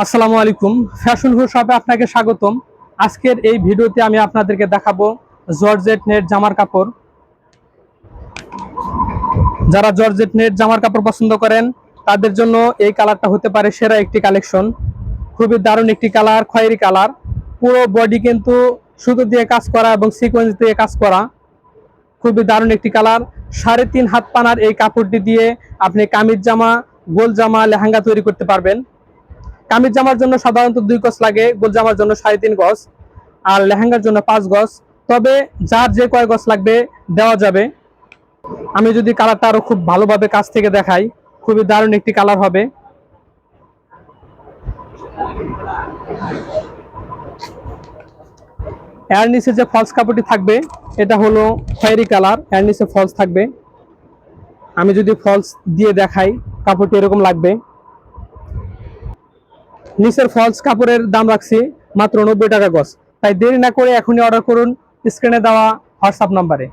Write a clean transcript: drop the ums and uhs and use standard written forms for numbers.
আসসালামু আলাইকুম। ফ্যাশন হু শপে আপনাকে স্বাগতম। আজকের এই ভিডিওতে আমি আপনাদেরকে দেখাবো জর্জেট নেট জামার কাপড়। যারা জর্জেট নেট জামার কাপড় পছন্দ করেন তাদের জন্য এই কালারটা হতে পারে সেরা একটি কালেকশন। খুবই দারুণ একটি কালার, খয়েরি কালার। পুরো বডি কিন্তু সুতো দিয়ে কাজ করা এবং সিকোয়েন্স দিয়ে কাজ করা। খুবই দারুণ একটি কালার। 3.5 হাত পানার এই কাপড়টি দিয়ে আপনি কামিজ জামা, গোল জামা, লেহেঙ্গা তৈরি করতে পারবেন। কামিজ জামার জন্য সাধারণত 2 গজ লাগে, গোল জামার জন্য 3.5 গজ, আর লেহেঙ্গার জন্য 5 গজ। তবে যার যে কয় গজ লাগবে দেওয়া যাবে। আমি যদি কালারটা আরো খুব ভালোভাবে কাছ থেকে দেখাই, খুবই দারুণ একটি কালার হবে। এর নিচে যে ফলস কাপড়টি থাকবে এটা হলো খয়েরি কালার, এর নিচে ফলস থাকবে। আমি যদি ফলস দিয়ে দেখাই, কাপড়টি এরকম লাগবে। নিচের ফলস কাপড়ের দাম রাখছি মাত্র 90 টাকা গজ। তাই দেরি না করে এখনই অর্ডার করুন স্ক্রিনে দেওয়া হোয়াটসঅ্যাপ নাম্বারে।